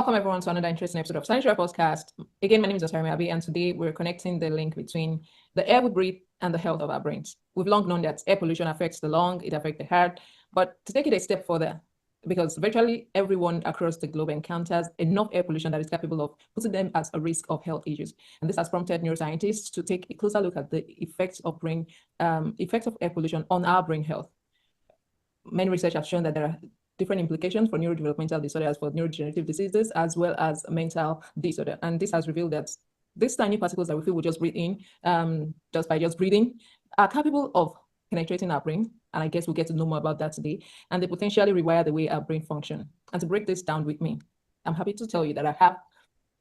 Welcome everyone to another interesting episode of Sanity podcast. Again, my name is Asarmi Abi, and today we're connecting the link between the air we breathe and the health of our brains. We've long known that air pollution affects the lung, it affects the heart, but to take it a step further, because virtually everyone across the globe encounters enough air pollution that is capable of putting them at a risk of health issues. And this has prompted neuroscientists to take a closer look at the effects of air pollution on our brain health. Many research have shown that there are different implications for neurodevelopmental disorders, for neurodegenerative diseases, as well as mental disorder. And this has revealed that these tiny particles that we feel we just breathe in, just by breathing, are capable of penetrating our brain. And I guess we'll get to know more about that today. And they potentially rewire the way our brain function. And to break this down with me, I'm happy to tell you that I have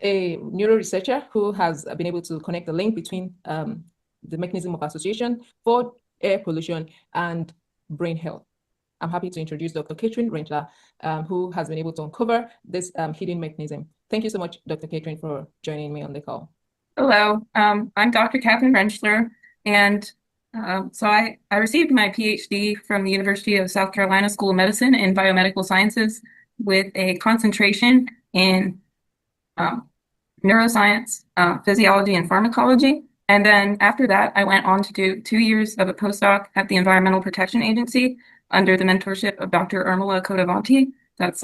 a neuro researcher who has been able to connect the link between the mechanism of association for air pollution and brain health. I'm happy to introduce Dr. Katherine Rentschler, who has been able to uncover this hidden mechanism. Thank you so much, Dr. Katherine, for joining me on the call. Hello, I'm Dr. Katherine Rentschler, and so I received my PhD from the University of South Carolina School of Medicine in Biomedical Sciences with a concentration in neuroscience, physiology, and pharmacology. And then after that, I went on to do 2 years of a postdoc at the Environmental Protection Agency under the mentorship of Dr. Urmila Codavanti. That's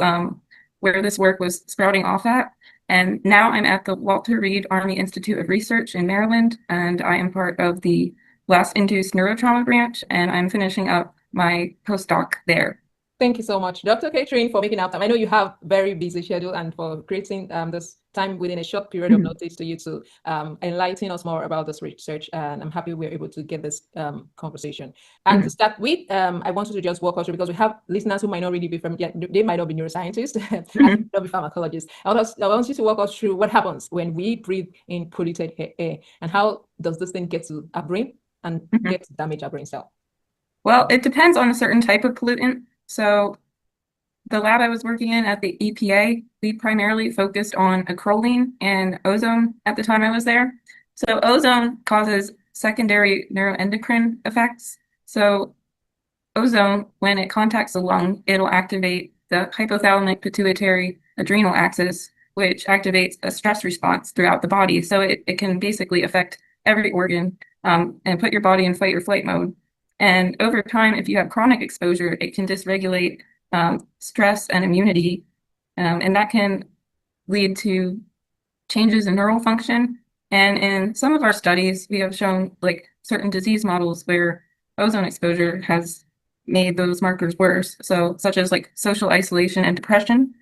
where this work was sprouting off at. And now I'm at the Walter Reed Army Institute of Research in Maryland, and I am part of the blast-induced neurotrauma branch, and I'm finishing up my postdoc there. Thank you so much, Dr. Katherine, for making out time. I know you have very busy schedule and for creating this time within a short period of notice to you to enlighten us more about this research. And I'm happy we're able to get this conversation. And to start with, I wanted to just walk us through, because we have listeners who might not really be they might not be neuroscientists, and not be pharmacologists. I want you to walk us through what happens when we breathe in polluted air, and how does this thing get to our brain and get to damage our brain cell? Well, it depends on a certain type of pollutant. So the lab I was working in at the EPA, we primarily focused on acrolein and ozone at the time I was there. So ozone causes secondary neuroendocrine effects. So ozone, when it contacts the lung, it'll activate the hypothalamic pituitary adrenal axis, which activates a stress response throughout the body. So it can basically affect every organ and put your body in fight or flight mode. And over time, if you have chronic exposure, it can dysregulate stress and immunity, and that can lead to changes in neural function. And in some of our studies, we have shown like certain disease models where ozone exposure has made those markers worse. So such as like social isolation and depression,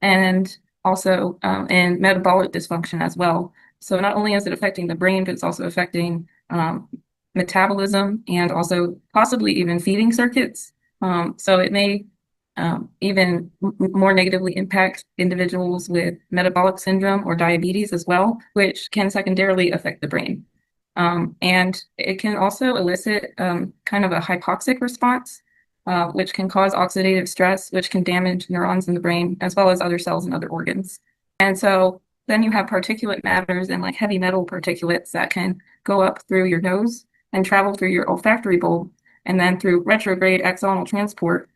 and also in metabolic dysfunction as well. So not only is it affecting the brain, but it's also affecting metabolism and also possibly even feeding circuits. So it may even more negatively impact individuals with metabolic syndrome or diabetes as well, which can secondarily affect the brain. And it can also elicit kind of a hypoxic response, which can cause oxidative stress, which can damage neurons in the brain, as well as other cells and other organs. And so then you have particulate matters and like heavy metal particulates that can go up through your nose and travel through your olfactory bulb, and then through retrograde axonal transport.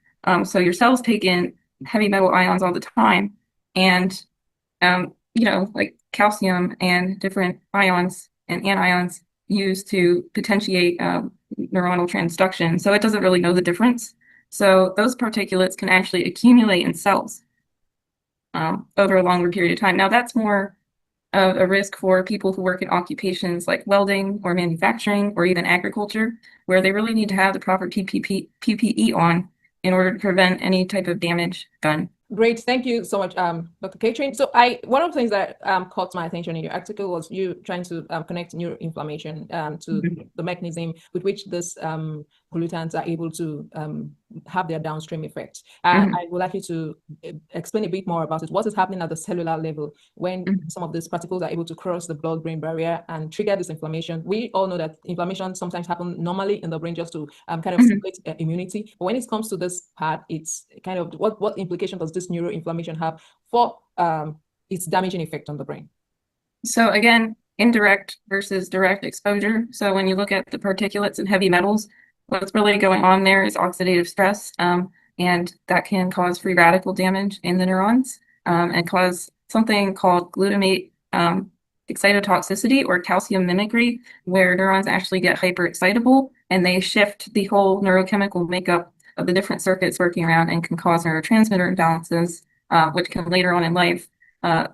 So your cells take in heavy metal ions all the time, and like calcium and different ions and anions used to potentiate neuronal transduction. So it doesn't really know the difference. So those particulates can actually accumulate in cells over a longer period of time. Now that's more of a risk for people who work in occupations like welding or manufacturing or even agriculture, where they really need to have the proper PPE on in order to prevent any type of damage done. Great, thank you so much, Dr. Katherine. So one of the things that caught my attention in your article was you trying to connect neuroinflammation to the mechanism with which this pollutants are able to have their downstream effects. I would like you to explain a bit more about it. What is happening at the cellular level when some of these particles are able to cross the blood-brain barrier and trigger this inflammation? We all know that inflammation sometimes happens normally in the brain just to kind of stimulate immunity. But when it comes to this part, it's kind of what implication does this neuroinflammation have for its damaging effect on the brain? So again, indirect versus direct exposure. So when you look at the particulates and heavy metals, what's really going on there is oxidative stress, and that can cause free radical damage in the neurons and cause something called glutamate excitotoxicity or calcium mimicry, where neurons actually get hyperexcitable and they shift the whole neurochemical makeup of the different circuits working around and can cause neurotransmitter imbalances, which can later on in life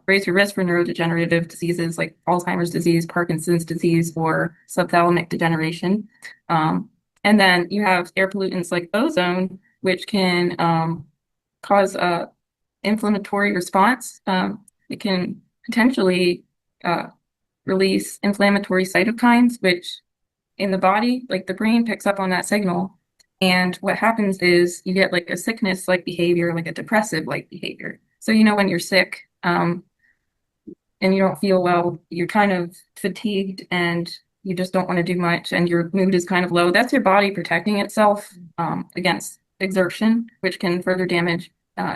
raise your risk for neurodegenerative diseases like Alzheimer's disease, Parkinson's disease, or subthalamic degeneration. And then you have air pollutants like ozone, which can cause a inflammatory response. It can potentially uh, release inflammatory cytokines, which in the body, like the brain picks up on that signal. And what happens is you get like a sickness-like behavior, like a depressive-like behavior. So, when you're sick, and you don't feel well, you're kind of fatigued and you just don't want to do much and your mood is kind of low. That's your body protecting itself against exertion, which can further damage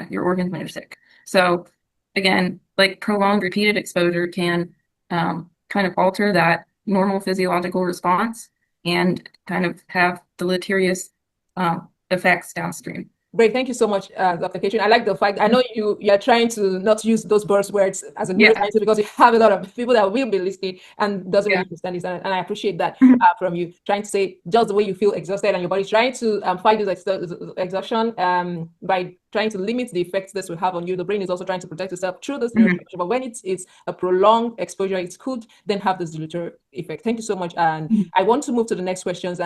your organs when you're sick. So again, like prolonged repeated exposure can kind of alter that normal physiological response and kind of have deleterious effects downstream. Great, thank you so much, Dr. Katherine. I like the fact I know you're trying to not use those buzzwords as a neuroscientist because you have a lot of people that will be listening and doesn't really understand this, and I appreciate that from you trying to say just the way you feel exhausted and your body's trying to fight this exhaustion by trying to limit the effects this will have on you. The brain is also trying to protect itself through this neurotransmission, but when it's a prolonged exposure, it could then have this deleterious effect. Thank you so much, and I want to move to the next question,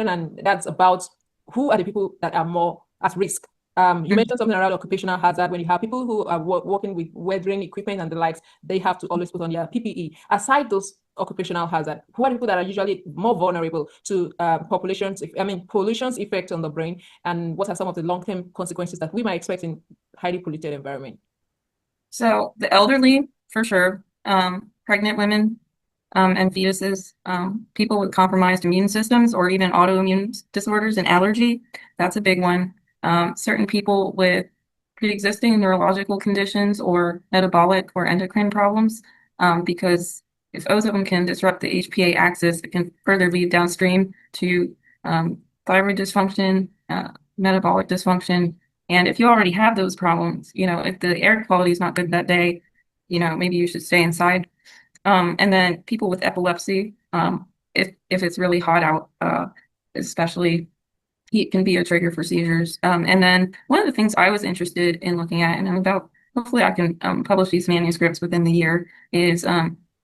and that's about who are the people that are more at risk. You mentioned something around occupational hazard. When you have people who are working with weathering equipment and the likes, they have to always put on their PPE. Aside those occupational hazard, who are the people that are usually more vulnerable to pollution's effect on the brain, and what are some of the long-term consequences that we might expect in highly polluted environment? So the elderly, for sure, pregnant women, and fetuses, people with compromised immune systems or even autoimmune disorders and allergy, that's a big one. Certain people with pre-existing neurological conditions or metabolic or endocrine problems, because if ozone can disrupt the HPA axis, it can further lead downstream to thyroid dysfunction, metabolic dysfunction. And if you already have those problems, if the air quality is not good that day, maybe you should stay inside. And then people with epilepsy, if it's really hot out, especially, heat can be a trigger for seizures. And then one of the things I was interested in looking at, and hopefully I can publish these manuscripts within the year, is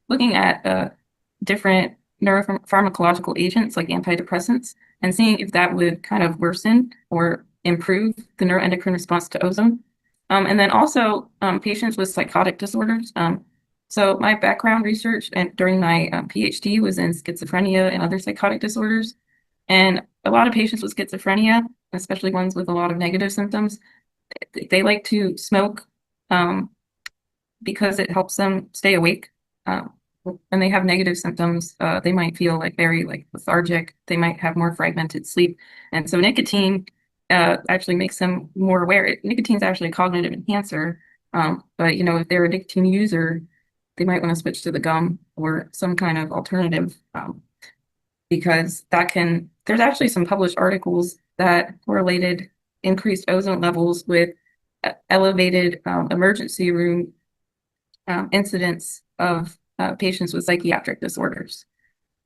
looking at different neuropharmacological agents like antidepressants and seeing if that would kind of worsen or improve the neuroendocrine response to ozone. And then also patients with psychotic disorders. So my background research and during my PhD was in schizophrenia and other psychotic disorders. And a lot of patients with schizophrenia, especially ones with a lot of negative symptoms, they like to smoke because it helps them stay awake. When they have negative symptoms, they might feel very lethargic. They might have more fragmented sleep. And so nicotine actually makes them more aware. Nicotine is actually a cognitive enhancer. But if they're a nicotine user, they might want to switch to the gum or some kind of alternative, because there's actually some published articles that correlated increased ozone levels with elevated emergency room incidence of patients with psychiatric disorders.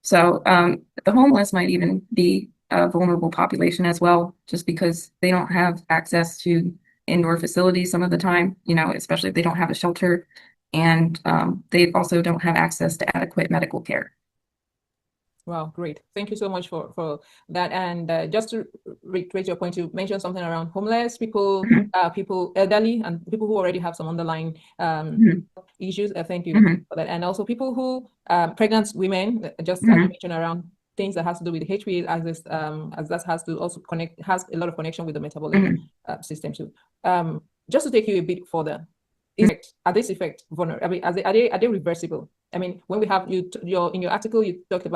So the homeless might even be a vulnerable population as well, just because they don't have access to indoor facilities some of the time, especially if they don't have a shelter. And they also don't have access to adequate medical care. Wow, great. Thank you so much for that. And just to reiterate your point, you mentioned something around homeless people, people elderly, and people who already have some underlying issues. Thank you for that. And also people who, pregnant women, just as you mentioned around things that has to do with the HPA axis, as that has to also has a lot of connection with the metabolic system too. Just to take you a bit further, are these effects vulnerable? I mean, are they reversible? I mean, when we have in your article, you touched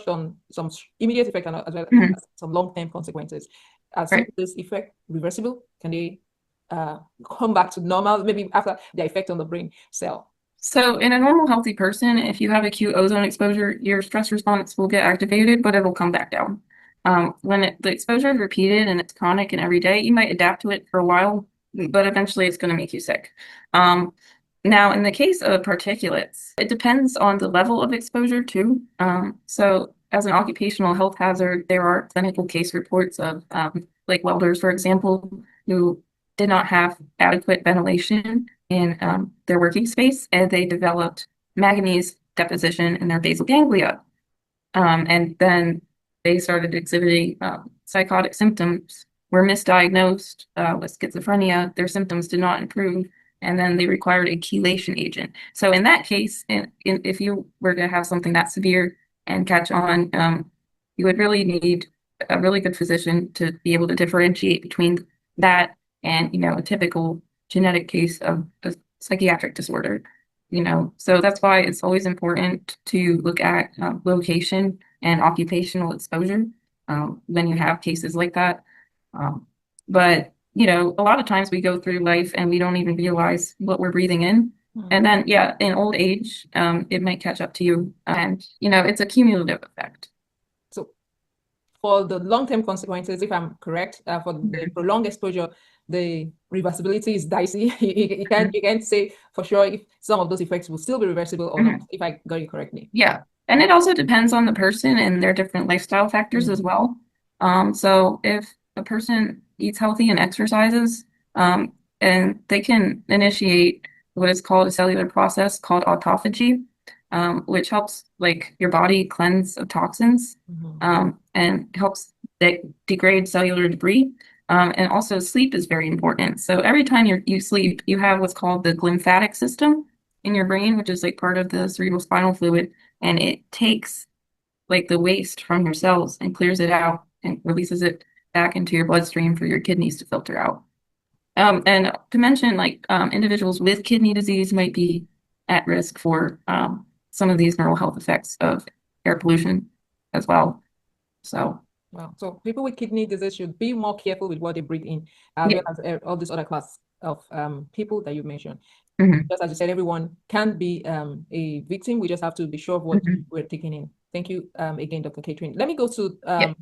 on some immediate effect and as well as some long-term consequences. Are some of this effect reversible? Can they come back to normal, maybe after the effect on the brain cell? So in a normal healthy person, if you have acute ozone exposure, your stress response will get activated, but it'll come back down. When the exposure is repeated and it's chronic and every day, you might adapt to it for a while, but eventually it's going to make you sick. Now, in the case of particulates, it depends on the level of exposure too. So, as an occupational health hazard, there are clinical case reports of like welders, for example, who did not have adequate ventilation in their working space, and they developed manganese deposition in their basal ganglia. And then they started exhibiting psychotic symptoms, were misdiagnosed with schizophrenia. Their symptoms did not improve, and then they required a chelation agent. So in that case, if you were to have something that severe and catch on, you would really need a really good physician to be able to differentiate between that and, a typical genetic case of a psychiatric disorder. So that's why it's always important to look at location and occupational exposure when you have cases like that. But a lot of times we go through life and we don't even realize what we're breathing in. And then, yeah, in old age, it might catch up to you. And, it's a cumulative effect. So for the long-term consequences, if I'm correct, for the prolonged exposure, the reversibility is dicey. You can't say for sure if some of those effects will still be reversible or not, if I got you correctly. Yeah. And it also depends on the person and their different lifestyle factors as well. So if a person eats healthy and exercises, and they can initiate what is called a cellular process called autophagy, which helps like your body cleanse of toxins, and helps degrade cellular debris. And also sleep is very important. So every time you sleep, you have what's called the glymphatic system in your brain, which is like part of the cerebral spinal fluid, and it takes like the waste from your cells and clears it out and releases it back into your bloodstream for your kidneys to filter out. And to mention, like individuals with kidney disease might be at risk for some of these neural health effects of air pollution as well. So, wow. So people with kidney disease should be more careful with what they breathe in, as well as all this other class of people that you mentioned. Just as you said, everyone can be a victim. We just have to be sure of what we're taking in. Thank you again, Dr. Katherine. Let me go to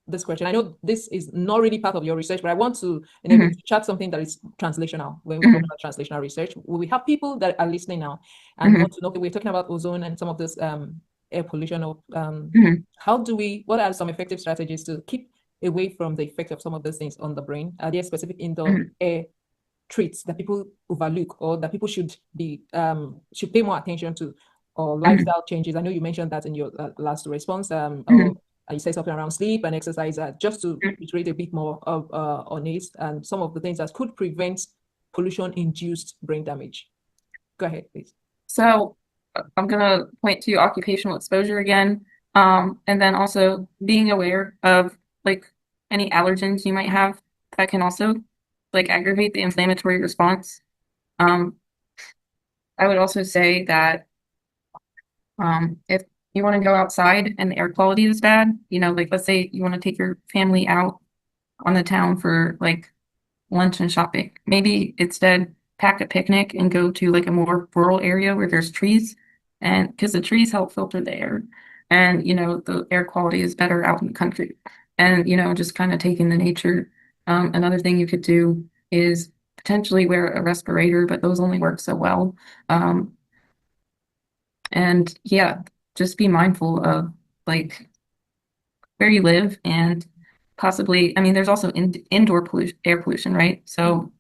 this question. I know this is not really part of your research, but I want to enable you to chat something that is translational. When we talk about translational research, we have people that are listening now and want to know, we're talking about ozone and some of this air pollution. Or what are some effective strategies to keep away from the effect of some of those things on the brain? Are there specific indoor air treats that people overlook or that people should pay more attention to, or lifestyle changes? I know you mentioned that in your last response, or you said something around sleep and exercise, just to reiterate a bit more on it and some of the things that could prevent pollution-induced brain damage. Go ahead, please. So I'm going to point to occupational exposure again, and then also being aware of like any allergens you might have that can also like aggravate the inflammatory response. I would also say that if you want to go outside and the air quality is bad, like let's say you want to take your family out on the town for like lunch and shopping, maybe instead pack a picnic and go to like a more rural area where there's trees, and because the trees help filter the air, and the air quality is better out in the country, and just kind of taking the nature. Another thing you could do is potentially wear a respirator, but those only work so well. And yeah, just be mindful of like where you live, and possibly, I mean, there's also indoor air pollution, right? So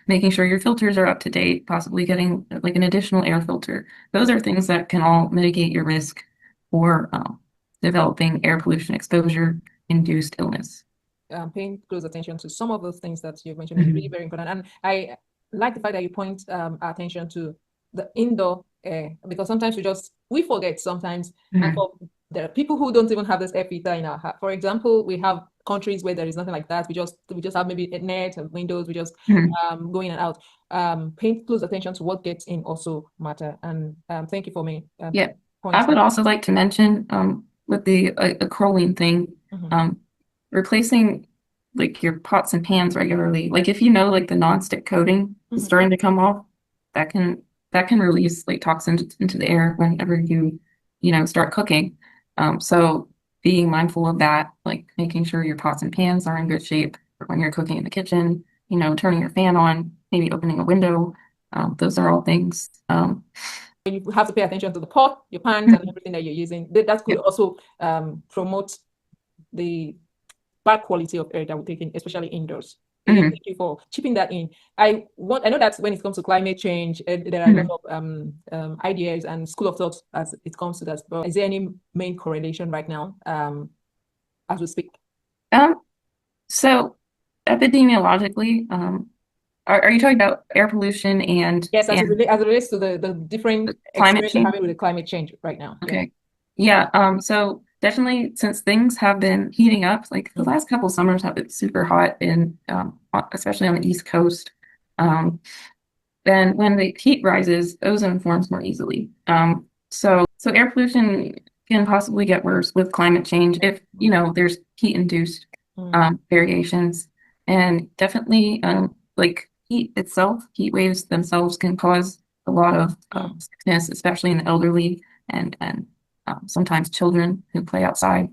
making sure your filters are up to date, possibly getting like an additional air filter. Those are things that can all mitigate your risk for developing air pollution exposure induced illness. Paying close attention to some of those things that you mentioned is really very important. And I like the fact that you point our attention to the indoor air, because sometimes we forget sometimes. And there are people who don't even have this air filter in our house. For example, we have countries where there is nothing like that. We just have maybe a net and windows. We just go in and out. Paying close attention to what gets in also matter. And thank you for me. I would also like to mention with the acrolein thing, replacing like your pots and pans regularly. Like if like the nonstick coating is starting to come off, that can release like toxins into the air whenever you start cooking. So being mindful of that, like making sure your pots and pans are in good shape when you're cooking in the kitchen, turning your fan on, maybe opening a window, Those are all things. You have to pay attention to the pot, your pans, and everything that you're using. That could also promote the bad quality of air that we're taking, especially indoors. Again, thank you for chipping that in. I know that when it comes to climate change, there are a lot of ideas and school of thought as it comes to that. But is there any main correlation right now as we speak? So epidemiologically, are you talking about air pollution and yes, as it relates to the different climate change having with the climate change right now? Okay. Yeah. So definitely, since things have been heating up, like the last couple summers have been super hot in, especially on the East Coast. Then when the heat rises, ozone forms more easily. So air pollution can possibly get worse with climate change if there's heat-induced variations, and definitely like heat itself, heat waves themselves can cause a lot of sickness, especially in the elderly and sometimes children who play outside.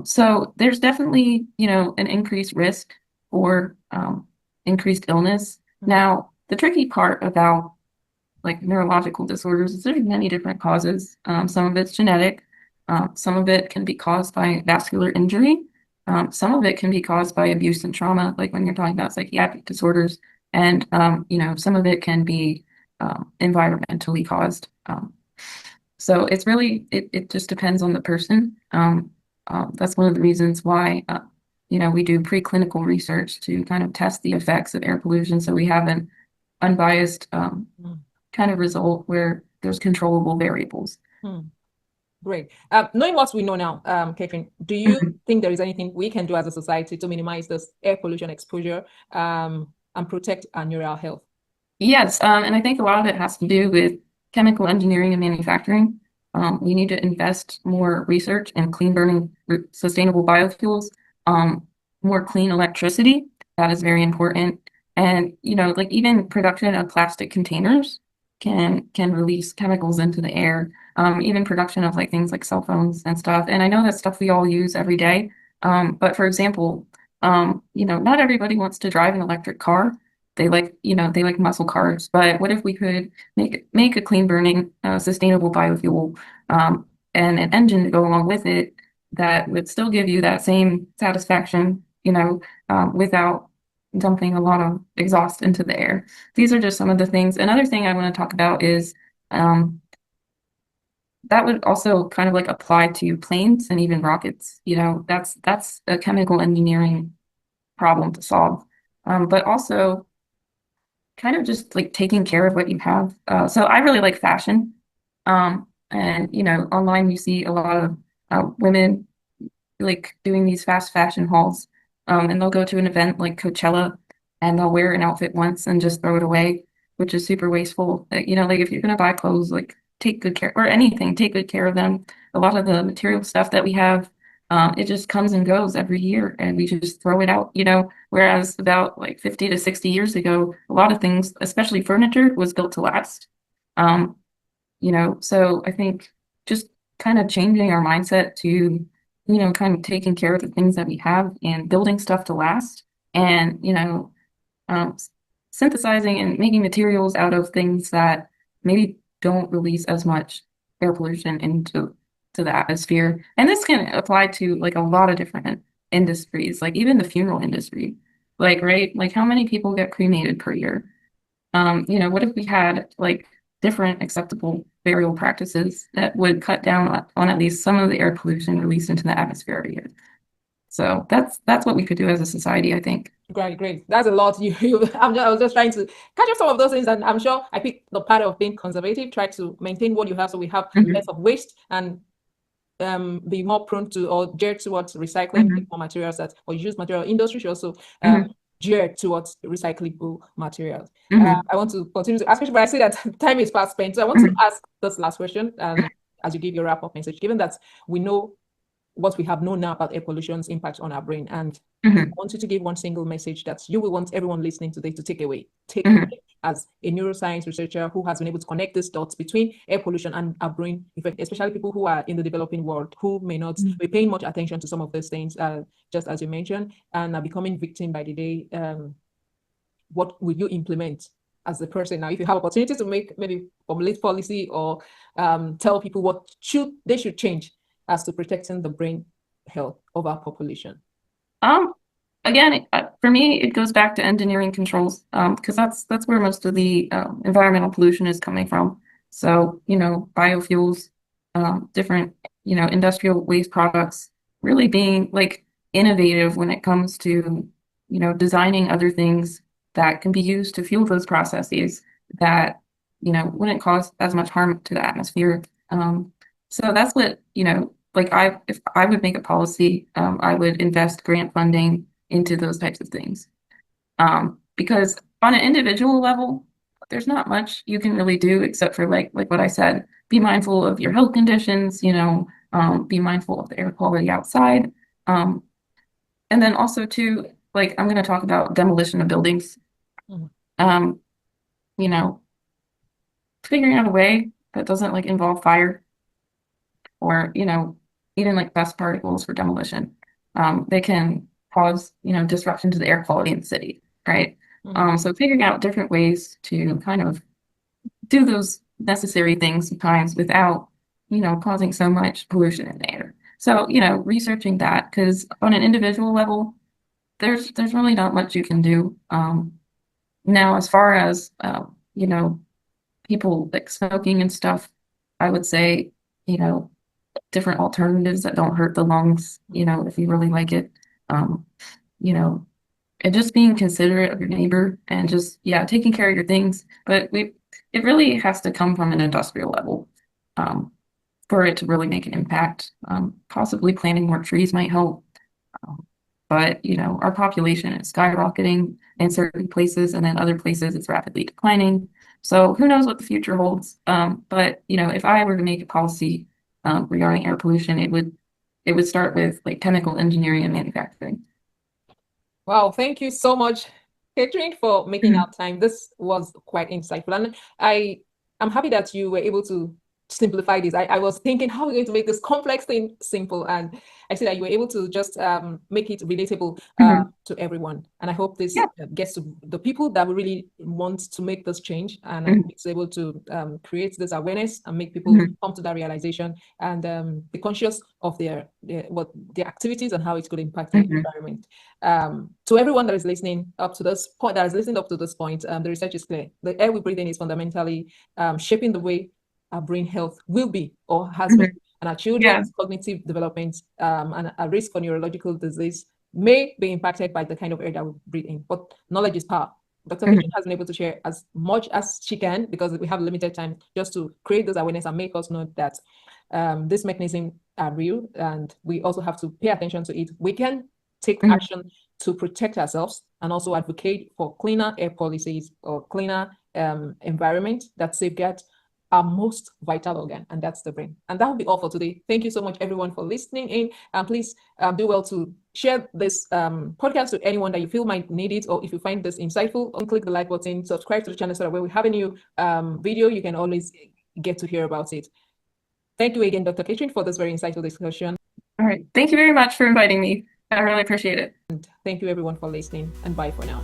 So there's definitely an increased risk for increased illness. Now, the tricky part about like neurological disorders is there's many different causes. Some of it's genetic. Some of it can be caused by vascular injury. Some of it can be caused by abuse and trauma, like when you're talking about psychiatric disorders. And, some of it can be environmentally caused. So it's really, it just depends on the person. That's one of the reasons why, we do preclinical research to kind of test the effects of air pollution. So we have an unbiased kind of result where there's controllable variables. Great. Knowing what we know now, Katherine, do you think there is anything we can do as a society to minimize this air pollution exposure and protect our neural health? Yes, and I think a lot of it has to do with chemical engineering and manufacturing. We need to invest more research in clean burning sustainable biofuels, more clean electricity. That is very important. And, like even production of plastic containers can release chemicals into the air. Even production of like things like cell phones and stuff. And I know that's stuff we all use every day. But for example, not everybody wants to drive an electric car. They like muscle cars. But what if we could make a clean burning, sustainable biofuel, and an engine to go along with it that would still give you that same satisfaction, without dumping a lot of exhaust into the air. These are just some of the things. Another thing I want to talk about is that would also kind of like apply to planes and even rockets. That's a chemical engineering problem to solve. But also kind of just like taking care of what you have. So I really like fashion. And online you see a lot of women like doing these fast fashion hauls. And they'll go to an event like Coachella and they'll wear an outfit once and just throw it away, which is super wasteful. Like if you're gonna buy clothes, like take good care, or anything, take good care of them. A lot of the material stuff that we have, it just comes and goes every year and we just throw it out, whereas about like 50 to 60 years ago, a lot of things, especially furniture, was built to last. So I think just kind of changing our mindset to kind of taking care of the things that we have and building stuff to last, and um, synthesizing and making materials out of things that maybe don't release as much air pollution into the atmosphere. And this can apply to like a lot of different industries, like even the funeral industry. Like, right? Like how many people get cremated per year? What if we had like different acceptable burial practices that would cut down on at least some of the air pollution released into the atmosphere every year? So that's what we could do as a society, I think. Great. That's a lot. I was just trying to catch up some of those things, and I'm sure I picked the part of being conservative, try to maintain what you have, so we have less of waste and be more prone to or geared towards recycling more materials or use material. Industry should also geared towards recyclable materials. I want to continue to ask questions, but I see that time is fast spent. So I want to ask this last question, as you give your wrap-up message, given that we know what we have known now about air pollution's impact on our brain, and I want you to give one single message that you will want everyone listening today to take away as a neuroscience researcher who has been able to connect these dots between air pollution and our brain effect, especially people who are in the developing world who may not be paying much attention to some of these things, just as you mentioned, and are becoming victim by the day. What will you implement as a person now, if you have opportunity to make, maybe formulate policy or tell people what they should change as to protecting the brain health of our population? Again, for me, it goes back to engineering controls, because that's where most of the environmental pollution is coming from. So, biofuels, different, industrial waste products, really being like innovative when it comes to, designing other things that can be used to fuel those processes that, wouldn't cause as much harm to the atmosphere. So that's what, like if I would make a policy, I would invest grant funding into those types of things. Because on an individual level, there's not much you can really do except for like what I said, be mindful of your health conditions, be mindful of the air quality outside. And then also too, like I'm going to talk about demolition of buildings. Mhm. Um, you know, figuring out a way that doesn't like involve fire or, even like dust particles for demolition. They can cause, disruption to the air quality in the city, right? Mhm. So figuring out different ways to kind of do those necessary things sometimes without, causing so much pollution in the air. So, researching that because on an individual level, there's really not much you can do. Now, as far as people like smoking and stuff, I would say, you know, different alternatives that don't hurt the lungs, if you really like it. Um, you know, and just being considerate of your neighbor and just, yeah, taking care of your things. But it really has to come from an industrial level, um, for it to really make an impact. Possibly planting more trees might help. Um, but, our population is skyrocketing in certain places, and then other places it's rapidly declining. So who knows what the future holds? But, if I were to make a policy regarding air pollution, it would start with like chemical engineering and manufacturing. Wow, thank you so much, Catherine, for making Mhm. out time. This was quite insightful, and I'm happy that you were able to simplify this. I was thinking, how are we going to make this complex thing simple? And I see that you were able to just make it relatable Mhm. to everyone. And I hope this Yeah. gets to the people that we really want to make this change. And I hope Mhm. it's able to create this awareness and make people Mhm. come to that realization and be conscious of their activities and how it could impact the Mhm. environment. To everyone that is listening up to this point, that is listening up to this point, the research is clear. The air we breathe in is fundamentally shaping the way our brain health will be or has been. Mhm. And our Yeah. children's cognitive development and a risk for neurological disease may be impacted by the kind of air that we breathe in. But knowledge is power. Dr. Kitchen Mhm. has been able to share as much as she can because we have limited time just to create this awareness and make us know that this mechanism are real and we also have to pay attention to it. We can take Mhm. action to protect ourselves and also advocate for cleaner air policies or cleaner environment that safeguards our most vital organ, and that's the brain. And that will be all for today. Thank you so much, everyone, for listening in. And please do well to share this podcast to anyone that you feel might need it, or if you find this insightful, click the like button, subscribe to the channel so that when we have a new video, you can always get to hear about it. Thank you again, Dr. Catherine, for this very insightful discussion. All right. Thank you very much for inviting me. I really appreciate it. And thank you, everyone, for listening. And bye for now.